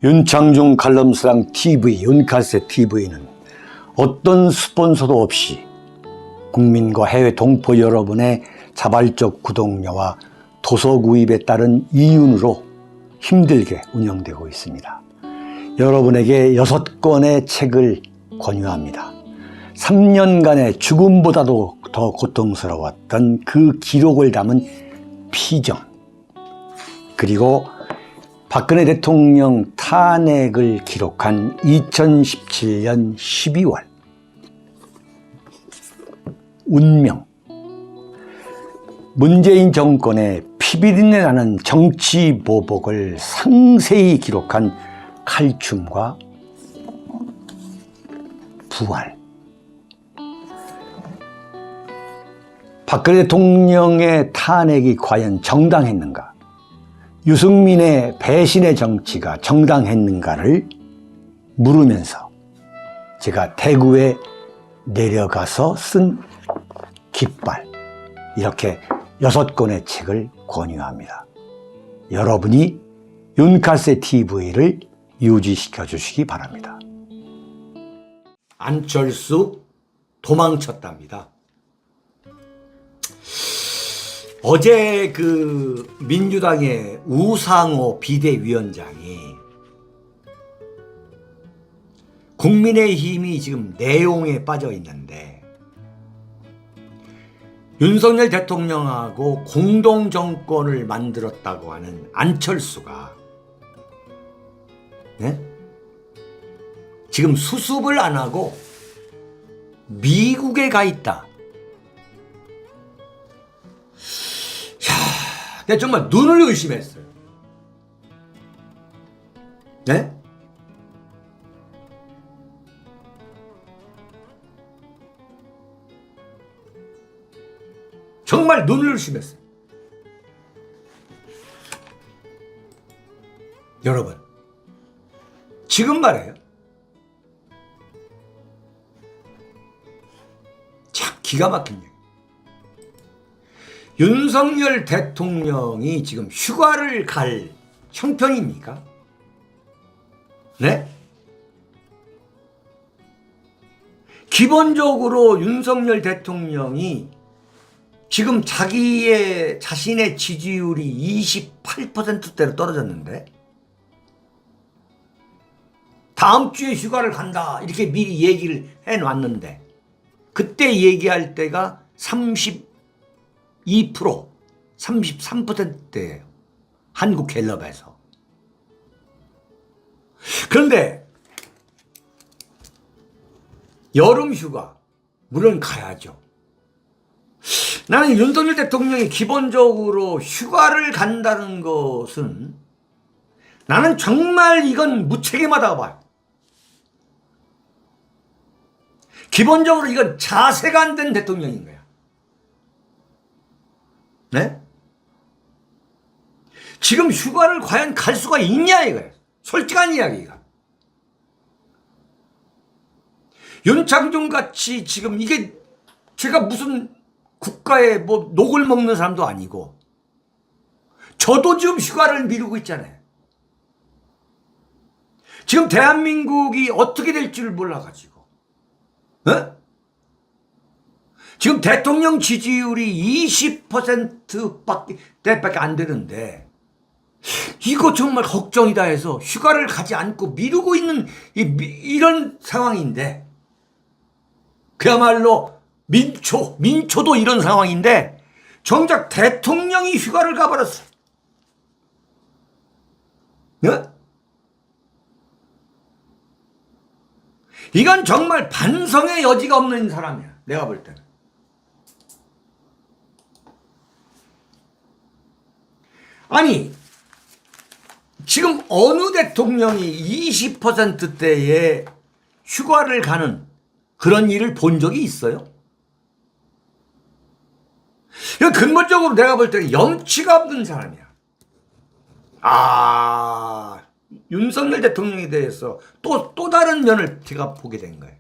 윤창중 칼럼스랑 TV, 윤칼세 TV는 어떤 스폰서도 없이 국민과 해외 동포 여러분의 자발적 구독료와 도서 구입에 따른 이윤으로 힘들게 운영되고 있습니다. 여러분에게 6권의 책을 권유합니다. 3년간의 죽음보다도 더 고통스러웠던 그 기록을 담은 피정, 그리고 박근혜 대통령 탄핵을 기록한 2017년 12월, 운명, 문재인 정권의 피비린내 나는 정치 보복을 상세히 기록한 칼춤과 부활, 박근혜 대통령의 탄핵이 과연 정당했는가, 유승민의 배신의 정치가 정당했는가를 물으면서 제가 대구에 내려가서 쓴 깃발, 이렇게 6권의 책을 권유합니다. 여러분이 윤칼세 TV를 유지시켜 주시기 바랍니다. 안철수 도망쳤답니다. 어제 그 민주당의 우상호 비대위원장이 국민의힘이 지금 내용에 빠져 있는데 윤석열 대통령하고 공동정권을 만들었다고 하는 안철수가 지금 수습을 안 하고 미국에 가 있다. 내가 정말 눈을 의심했어요. 네? 정말 눈을 의심했어요. 여러분, 지금 말이에요. 참 기가 막힌 얘기. 윤석열 대통령이 지금 휴가를 갈 형편입니까? 네? 기본적으로 윤석열 대통령이 지금 자신의 지지율이 28%대로 떨어졌는데 다음 주에 휴가를 간다 이렇게 미리 얘기를 해놨는데 그때 얘기할 때가 32%, 33%대예요. 한국갤럽에서. 그런데 여름 휴가 물론 가야죠. 나는 윤석열 대통령이 기본적으로 휴가를 간다는 것은 나는 정말 이건 무책임하다고 봐요. 기본적으로 이건 자세가 안 된 대통령인 거야. 네? 지금 휴가를 과연 갈 수가 있냐 이거예요. 솔직한 이야기가. 윤창중 같이 지금 이게 제가 무슨 국가에 뭐 녹을 먹는 사람도 아니고 저도 지금 휴가를 미루고 있잖아요. 지금 대한민국이 어떻게 될 줄 몰라가지고 지금 대통령 지지율이 20%밖에 안 되는데 이거 정말 걱정이다 해서 휴가를 가지 않고 미루고 있는 이런 상황인데 그야말로 민초도 이런 상황인데 정작 대통령이 휴가를 가버렸어. 네? 이건 정말 반성의 여지가 없는 사람이야. 내가 볼 때는. 아니 지금 어느 대통령이 20%대의 휴가를 가는 그런 일을 본 적이 있어요? 근본적으로 내가 볼 때는 염치가 없는 사람이야. 윤석열 대통령에 대해서 또 다른 면을 제가 보게 된 거예요.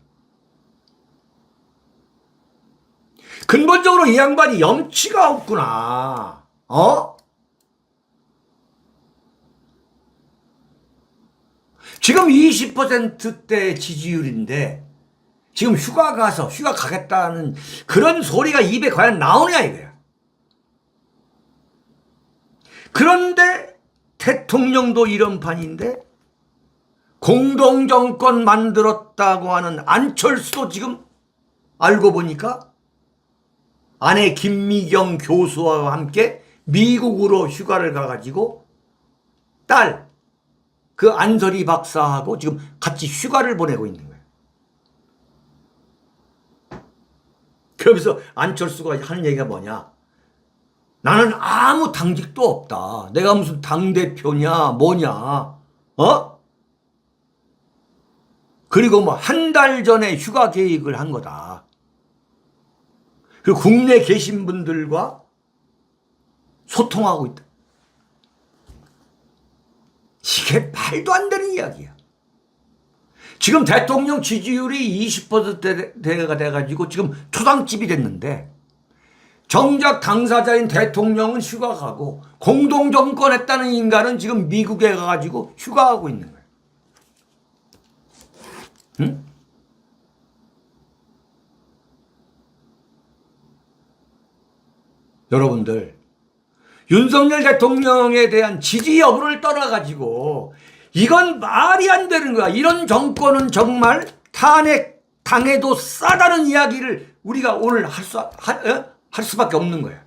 근본적으로 이 양반이 염치가 없구나. 지금 20%대 지지율인데 지금 휴가 가겠다는 그런 소리가 입에 과연 나오냐 이거야. 그런데 대통령도 이런 판인데 공동정권 만들었다고 하는 안철수도 지금 알고 보니까 아내 김미경 교수와 함께 미국으로 휴가를 가가지고 딸 그 안설이 박사하고 지금 같이 휴가를 보내고 있는 거예요. 그러면서 안철수가 하는 얘기가 뭐냐? 나는 아무 당직도 없다. 내가 무슨 당대표냐 뭐냐. 그리고 뭐 한 달 전에 휴가 계획을 한 거다. 그리고 국내에 계신 분들과 소통하고 있다. 이게 말도 안 되는 이야기야. 지금 대통령 지지율이 20%대가 돼가지고 지금 초당집이 됐는데 정작 당사자인 대통령은 휴가 가고 공동정권 했다는 인간은 지금 미국에 가가지고 휴가하고 있는 거야. 응? 여러분들, 윤석열 대통령에 대한 지지 여부를 떠나가지고 이건 말이 안 되는 거야. 이런 정권은 정말 탄핵 당해도 싸다는 이야기를 우리가 오늘 할 수밖에 없는 거야.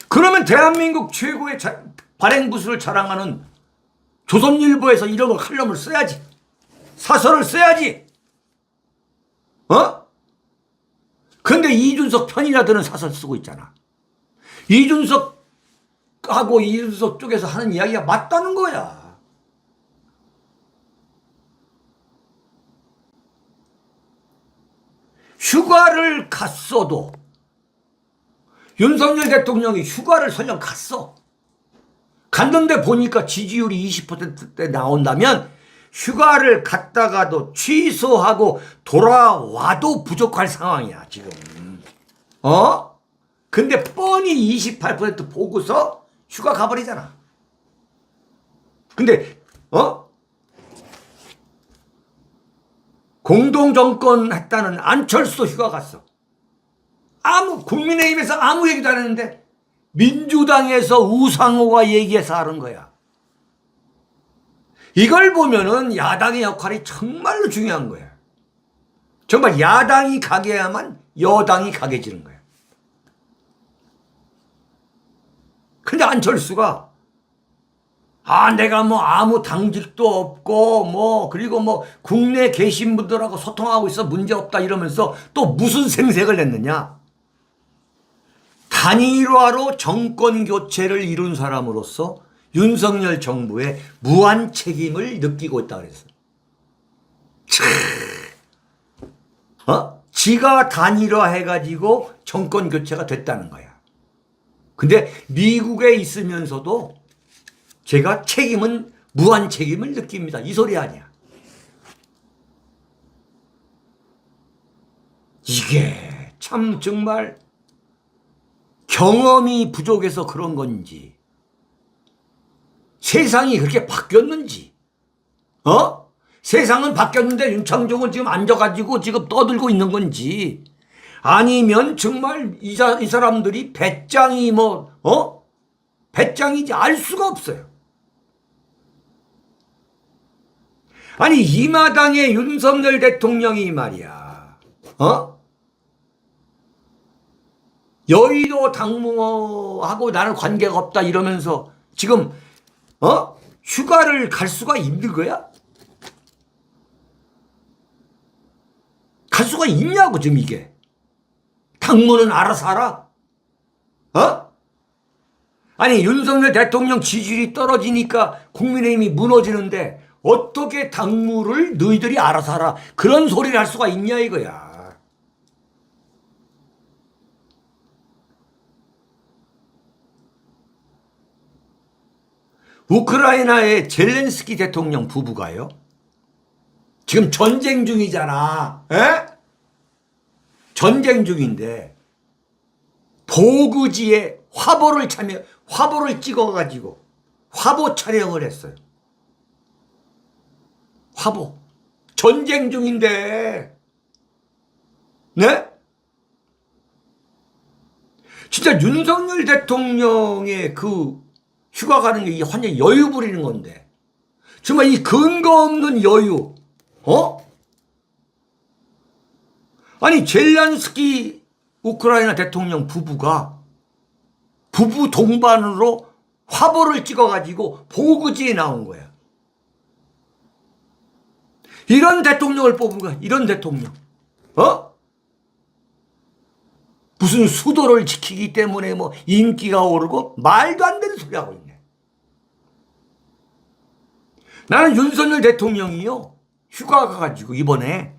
그러면 대한민국 최고의 발행부수를 자랑하는 조선일보에서 이런 거 칼럼을 써야지. 사설을 써야지. 근데 이준석 편이나 드는 사설 쓰고 있잖아. 이준석하고 이준석 쪽에서 하는 이야기가 맞다는 거야. 휴가를 갔어도 윤석열 대통령이 휴가를 설령 갔어. 갔는데 보니까 지지율이 20%대 나온다면 휴가를 갔다가도 취소하고 돌아와도 부족할 상황이야 지금. 근데 뻔히 28% 보고서 휴가 가버리잖아. 근데 공동정권 했다는 안철수도 휴가 갔어. 국민의힘에서 아무 얘기도 안 했는데 민주당에서 우상호가 얘기해서 하는 거야. 이걸 보면은 야당의 역할이 정말로 중요한 거야. 정말 야당이 강해야만 여당이 강해지는 거야. 근데 안철수가 내가 뭐 아무 당직도 없고 그리고 국내에 계신 분들하고 소통하고 있어 문제없다 이러면서 또 무슨 생색을 냈느냐? 단일화로 정권 교체를 이룬 사람으로서 윤석열 정부의 무한 책임을 느끼고 있다 그랬어. 지가 단일화해가지고 정권 교체가 됐다는 거야. 근데 미국에 있으면서도 제가 무한 책임을 느낍니다. 이 소리 아니야. 이게 참 정말 경험이 부족해서 그런 건지 세상이 그렇게 바뀌었는지 세상은 바뀌었는데 윤창중은 지금 앉아가지고 지금 떠들고 있는 건지 아니면 정말 이 사람들이 배짱이 배짱인지 알 수가 없어요. 아니 이 마당에 윤석열 대통령이 말이야 여의도 당무하고 나는 관계가 없다 이러면서 지금 휴가를 갈 수가 있는 거야? 갈 수가 있냐고 지금 이게. 당무는 알아서 하라? 아니 윤석열 대통령 지지율이 떨어지니까 국민의힘이 무너지는데 어떻게 당무를 너희들이 알아서 하라 그런 소리를 할 수가 있냐 이거야. 우크라이나의 젤렌스키 대통령 부부가요. 지금 전쟁 중이잖아. 전쟁 중인데 보그지에 화보를 찍어가지고 화보 촬영을 했어요. 화보. 전쟁 중인데. 네? 진짜 윤석열 대통령의 그 휴가 가는 게 완전히 여유 부리는 건데. 정말 이 근거 없는 여유. 아니 젤란스키 우크라이나 대통령 부부가 부부 동반으로 화보를 찍어가지고 보그지에 나온 거야. 이런 대통령을 뽑은 거야. 이런 대통령. 무슨 수도를 지키기 때문에 뭐 인기가 오르고 말도 안 되는 소리 하고 있네. 나는 윤석열 대통령이요. 휴가 가가지고 이번에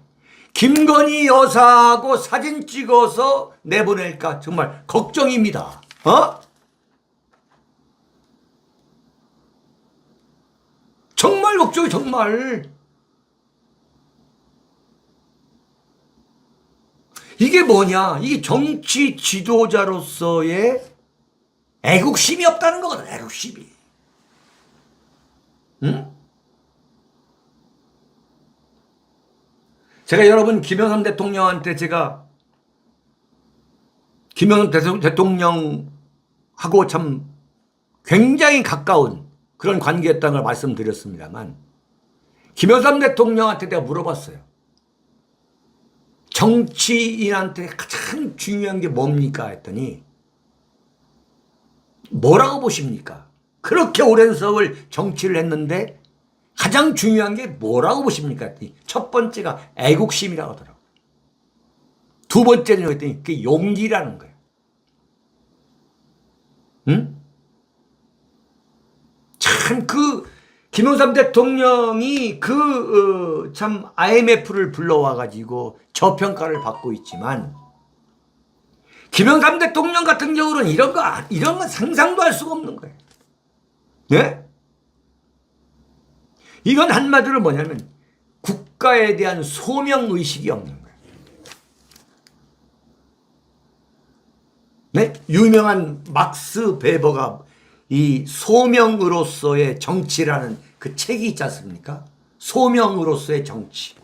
김건희 여사하고 사진 찍어서 내보낼까 정말 걱정입니다. 정말 걱정이 정말. 이게 뭐냐? 이게 정치 지도자로서의 애국심이 없다는 거거든. 애국심이. 응? 제가 여러분 김영삼 대통령한테 김영삼 대통령하고 참 굉장히 가까운 그런 관계였다는 걸 말씀드렸습니다만 김영삼 대통령한테 내가 물어봤어요. 정치인한테 가장 중요한 게 뭡니까? 했더니 뭐라고 보십니까? 그렇게 오랜 세월 정치를 했는데 가장 중요한 게 뭐라고 보십니까? 했더니 첫 번째가 애국심이라고 하더라고요. 두 번째는 했더니 그게 용기라는 거예요. 응? 참 김영삼 대통령이 참 IMF를 불러와가지고 저평가를 받고 있지만 김영삼 대통령 같은 경우는 이런 거 상상도 할 수가 없는 거예요. 네? 이건 한마디로 뭐냐면 국가에 대한 소명의식이 없는 거예요. 네? 유명한 막스 베버가 이 소명으로서의 정치라는 그 책이 있지 않습니까? 소명으로서의 정치.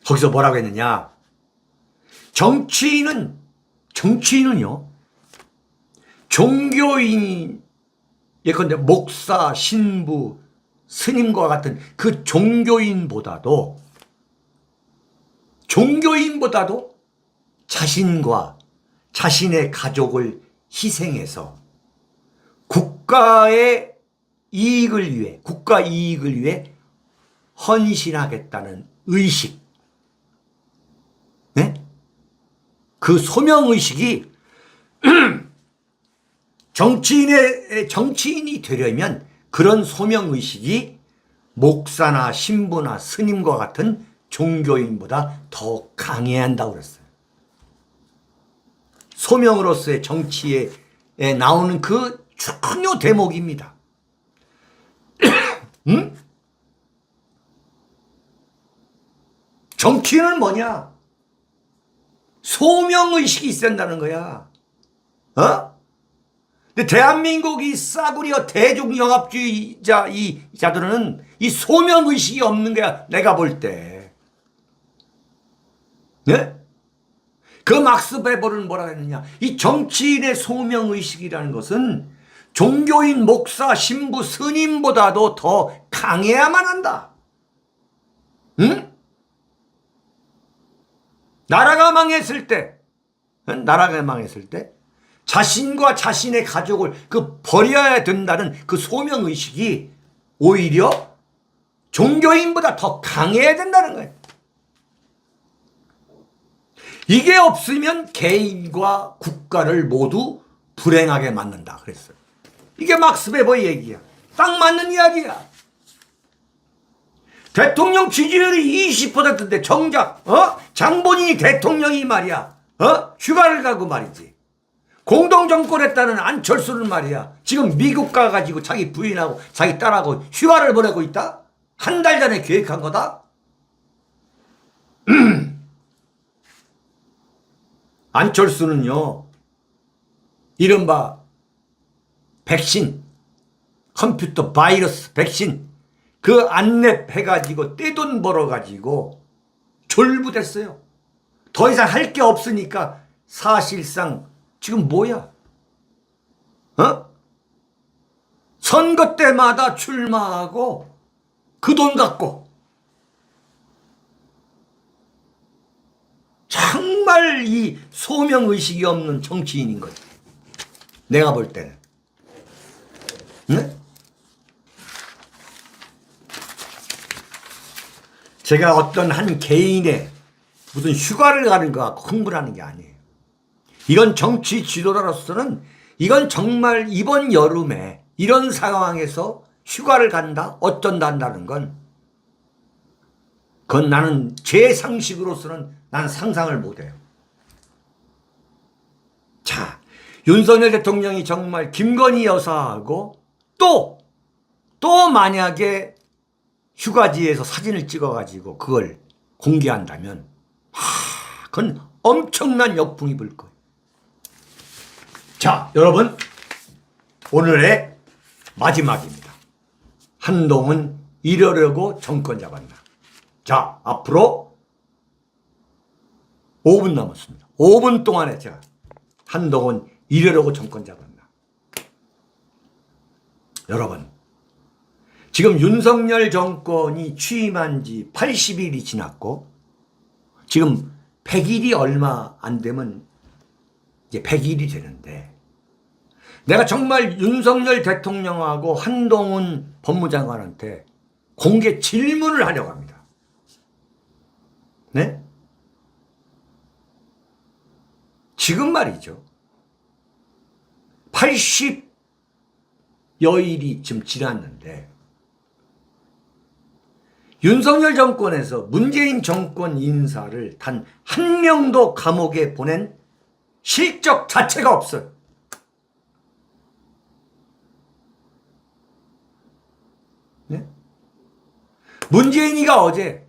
거기서 뭐라고 했느냐? 정치인은요, 종교인, 예컨대 목사, 신부, 스님과 같은 그 종교인보다도 자신과 자신의 가족을 희생해서 국가의 이익을 위해, 국가 이익을 위해 헌신하겠다는 의식. 네? 그 소명의식이 정치인이 되려면 그런 소명의식이 목사나 신부나 스님과 같은 종교인보다 더 강해야 한다고 그랬어요. 소명으로서의 정치에 나오는 그 중요 대목입니다. 응? 정치인은 뭐냐? 소명의식이 있어야 한다는 거야. 근데 대한민국이 싸구려 대중영합주의자들은 이 소명의식이 없는 거야, 내가 볼 때. 네? 그 막스 베버는 뭐라 했느냐? 이 정치인의 소명의식이라는 것은 종교인, 목사, 신부, 스님보다도 더 강해야만 한다. 응? 나라가 망했을 때 자신과 자신의 가족을 버려야 된다는 그 소명의식이 오히려 종교인보다 더 강해야 된다는 거예요. 이게 없으면 개인과 국가를 모두 불행하게 만든다 그랬어요. 이게 막스 베버의 얘기야. 딱 맞는 이야기야. 대통령 지지율이 20%인데 정작 장본인이 대통령이 말이야 휴가를 가고 말이지. 공동정권했다는 안철수는 말이야 지금 미국 가가지고 자기 부인하고 자기 딸하고 휴가를 보내고 있다. 한 달 전에 계획한 거다. 안철수는요, 이른바 백신, 컴퓨터 바이러스 백신, 그 안랩 해가지고 떼돈 벌어가지고 졸부됐어요. 더 이상 할 게 없으니까 사실상 지금 뭐야? 선거 때마다 출마하고 그 돈 갖고 정말 이 소명의식이 없는 정치인인 거지. 내가 볼 때는. 네? 제가 어떤 한 개인의 무슨 휴가를 가는 거 갖고 흥분하는 게 아니에요. 이건 정치 지도자로서는 이건 정말 이번 여름에 이런 상황에서 휴가를 간다, 어쩐다 한다는 건 그건 나는 제 상식으로서는 난 상상을 못해요. 자, 윤석열 대통령이 정말 김건희 여사하고 또 만약에 휴가지에서 사진을 찍어가지고 그걸 공개한다면 그건 엄청난 역풍이 불 거예요. 자, 여러분, 오늘의 마지막입니다. 한동훈 이러려고 정권 잡았나. 자, 앞으로 5분 남았습니다. 5분 동안에 제가 한동훈 이러려고 정권 잡았나. 여러분, 지금 윤석열 정권이 취임한 지 80일이 지났고 지금 100일이 얼마 안 되면 이제 100일이 되는데 내가 정말 윤석열 대통령하고 한동훈 법무장관한테 공개 질문을 하려고 합니다. 네? 지금 말이죠. 80여일이 지금 지났는데 윤석열 정권에서 문재인 정권 인사를 단 한 명도 감옥에 보낸 실적 자체가 없어요. 네? 문재인이가 어제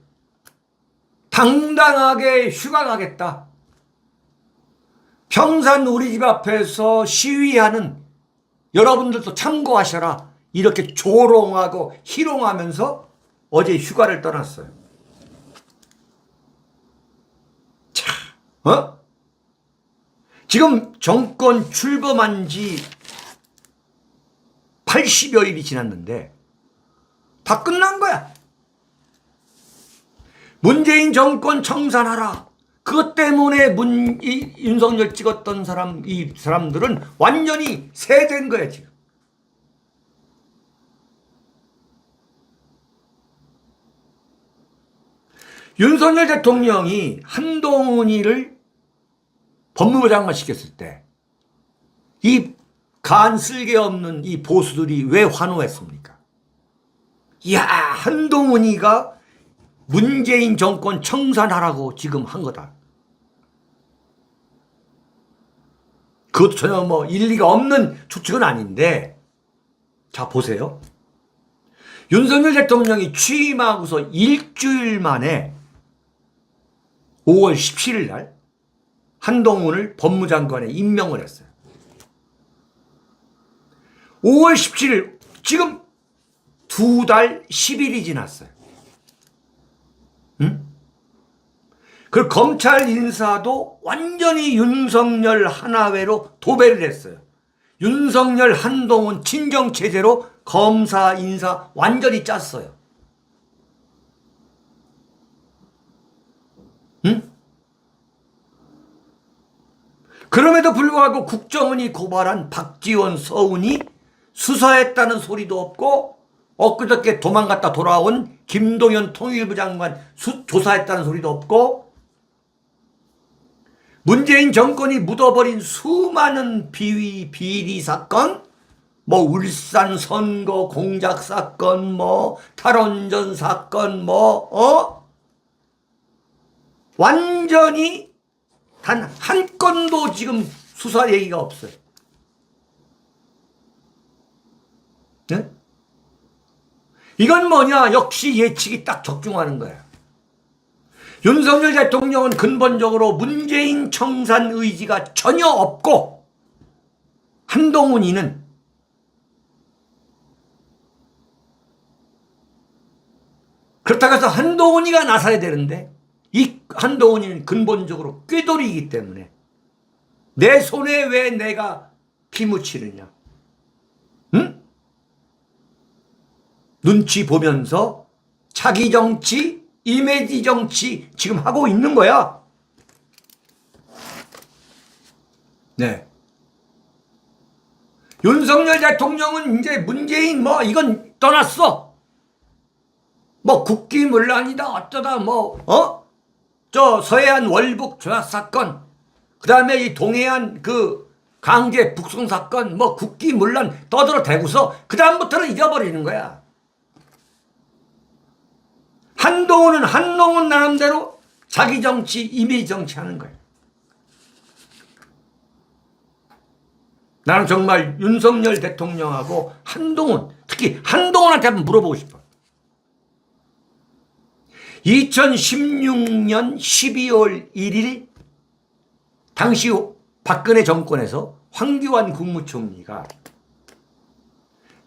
당당하게 휴가 가겠다. 평산 우리 집 앞에서 시위하는 여러분들도 참고하셔라. 이렇게 조롱하고 희롱하면서 어제 휴가를 떠났어요. 자, 지금 정권 출범한 지 80여일이 지났는데 다 끝난 거야. 문재인 정권 청산하라. 그것 때문에 윤석열 찍었던 이 사람들은 완전히 세된 거야, 지금. 윤석열 대통령이 한동훈이를 법무부 장관 시켰을 때 이 간쓸게 없는 이 보수들이 왜 환호했습니까? 이야, 한동훈이가 문재인 정권 청산하라고 지금 한 거다. 그것도 전혀 뭐 일리가 없는 추측은 아닌데, 자, 보세요. 윤석열 대통령이 취임하고서 일주일 만에 5월 17일 날 한동훈을 법무장관에 임명을 했어요. 5월 17일, 지금 2달 10일이 지났어요. 응? 그 검찰 인사도 완전히 윤석열 하나회로 도배를 했어요. 윤석열 한동훈 친정체제로 검사 인사 완전히 짰어요. 응? 그럼에도 불구하고 국정원이 고발한 박지원, 서훈이 수사했다는 소리도 없고 엊그저께 도망갔다 돌아온 김동연 통일부 장관 조사했다는 소리도 없고 문재인 정권이 묻어버린 수많은 비리 사건, 뭐 울산 선거 공작 사건, 뭐 탈원전 사건, 완전히 단 한 건도 지금 수사 얘기가 없어요. 네? 이건 뭐냐? 역시 예측이 딱 적중하는 거야. 윤석열 대통령은 근본적으로 문재인 청산 의지가 전혀 없고, 한동훈이는 그렇다고 해서 한동훈이가 나서야 되는데, 이 한동훈이는 근본적으로 꾀돌이이기 때문에 내 손에 왜 내가 피 묻히느냐? 응? 눈치 보면서 자기 정치, 이미지 정치 지금 하고 있는 거야. 네. 윤석열 대통령은 이제 문재인 이건 떠났어. 국기문란이다 어쩌다 저 서해안 월북 조약 사건, 그 다음에 이 동해안 그 강제 북송 사건, 국기문란 떠들어 대고서 그 다음부터는 잊어버리는 거야. 한동훈은 한동훈 나름대로 자기 정치, 이미지 정치 하는 거야. 나는 정말 윤석열 대통령하고 한동훈, 특히 한동훈한테 한번 물어보고 싶어. 2016년 12월 1일 당시 박근혜 정권에서 황교안 국무총리가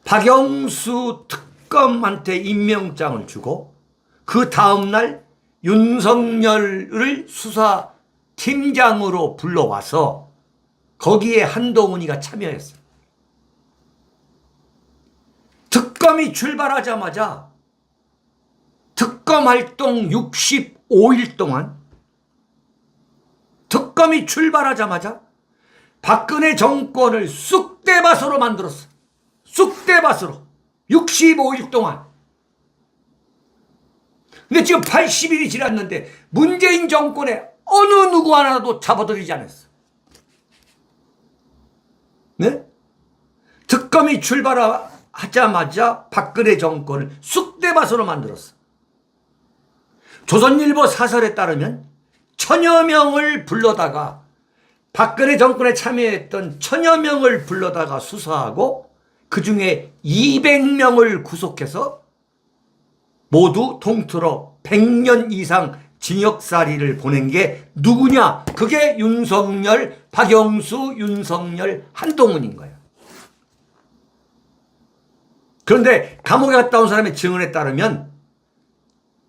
박영수 특검한테 임명장을 주고 그 다음날 윤석열을 수사팀장으로 불러와서 거기에 한동훈이가 참여했어요. 특검이 출발하자마자 특검 활동 65일 동안, 특검이 출발하자마자 박근혜 정권을 쑥대밭으로 만들었어. 쑥대밭으로 65일 동안. 근데 지금 80일이 지났는데 문재인 정권에 어느 누구 하나도 잡아들이지 않았어. 네? 특검이 출발하자마자 박근혜 정권을 쑥대밭으로 만들었어. 조선일보 사설에 따르면 1000여 명을 불러다가, 박근혜 정권에 참여했던 1000여 명을 불러다가 수사하고 그 중에 200명을 구속해서 모두 통틀어 100년 이상 징역살이를 보낸 게 누구냐? 그게 윤석열, 박영수, 윤석열, 한동훈인 거예요. 그런데 감옥에 갔다 온 사람의 증언에 따르면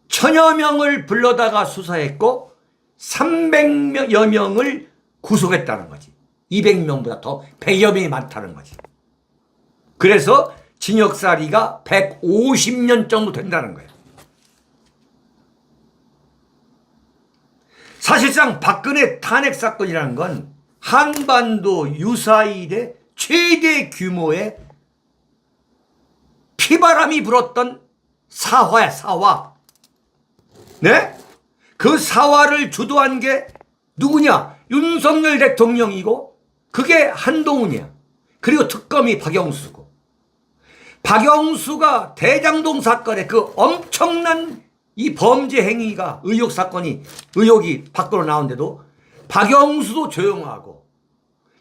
1000여 명을 불러다가 수사했고 300여 명을 구속했다는 거지. 200명보다 더 100여 명이 많다는 거지. 그래서 징역살이가 150년 정도 된다는 거예요. 사실상 박근혜 탄핵 사건이라는 건 한반도 유사일의 최대 규모의 피바람이 불었던 사화야, 사화. 네? 그 사화를 주도한 게 누구냐? 윤석열 대통령이고, 그게 한동훈이야. 그리고 특검이 박영수고. 박영수가 대장동 사건의 그 엄청난 이 범죄 행위가, 의혹이 밖으로 나오는데도 박영수도 조용하고,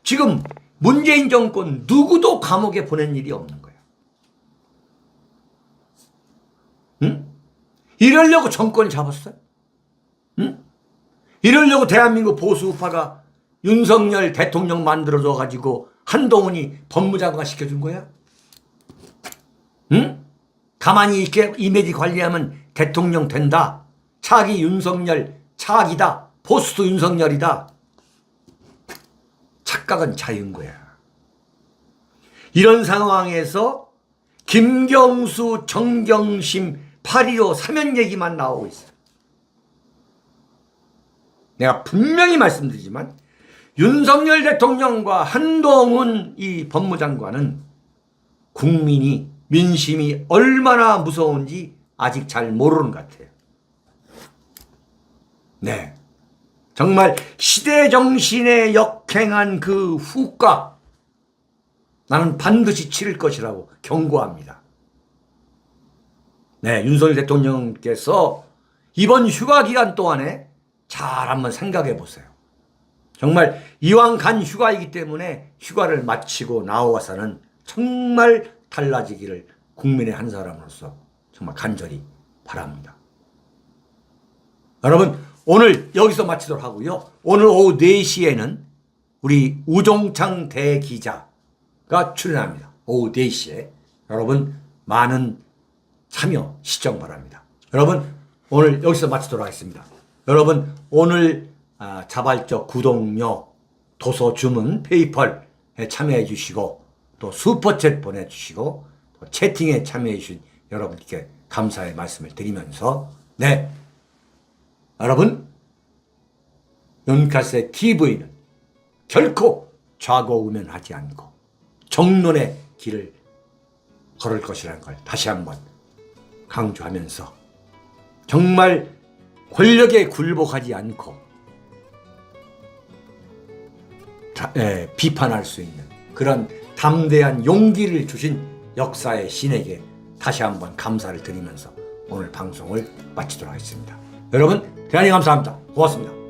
지금 문재인 정권 누구도 감옥에 보낸 일이 없는 거야. 응? 이러려고 정권을 잡았어요? 응? 이러려고 대한민국 보수우파가 윤석열 대통령 만들어줘가지고 한동훈이 법무장관 시켜준 거야? 응? 가만히 이렇게 이미지 관리하면 대통령 된다. 차기 윤석열 차기다. 포스트 윤석열이다. 착각은 자유인 거야. 이런 상황에서 김경수, 정경심, 8.15 사면 얘기만 나오고 있어요. 내가 분명히 말씀드리지만 윤석열 대통령과 한동훈 이 법무장관은 국민이, 민심이 얼마나 무서운지 아직 잘 모르는 것 같아요. 네, 정말 시대 정신에 역행한 그 후과, 나는 반드시 치를 것이라고 경고합니다. 네, 윤석열 대통령께서 이번 휴가 기간 동안에 잘 한번 생각해 보세요. 정말 이왕 간 휴가이기 때문에 휴가를 마치고 나와서는 정말 달라지기를 국민의 한 사람으로서 정말 간절히 바랍니다. 여러분, 오늘 여기서 마치도록 하고요. 오늘 오후 4시에는 우리 우종창 대기자가 출연합니다. 오후 4시에. 여러분 많은 참여 시청 바랍니다. 여러분 오늘 여기서 마치도록 하겠습니다. 여러분 오늘 자발적 구독료, 도서 주문, 페이펄에 참여해 주시고 또 슈퍼챗 보내주시고 또 채팅에 참여해 주신 여러분께 감사의 말씀을 드리면서 네, 여러분 윤카세 TV는 결코 좌고우면하지 않고 정론의 길을 걸을 것이라는 걸 다시 한번 강조하면서 정말 권력에 굴복하지 않고 비판할 수 있는 그런 담대한 용기를 주신 역사의 신에게 다시 한번 감사를 드리면서 오늘 방송을 마치도록 하겠습니다. 여러분 대단히 감사합니다. 고맙습니다.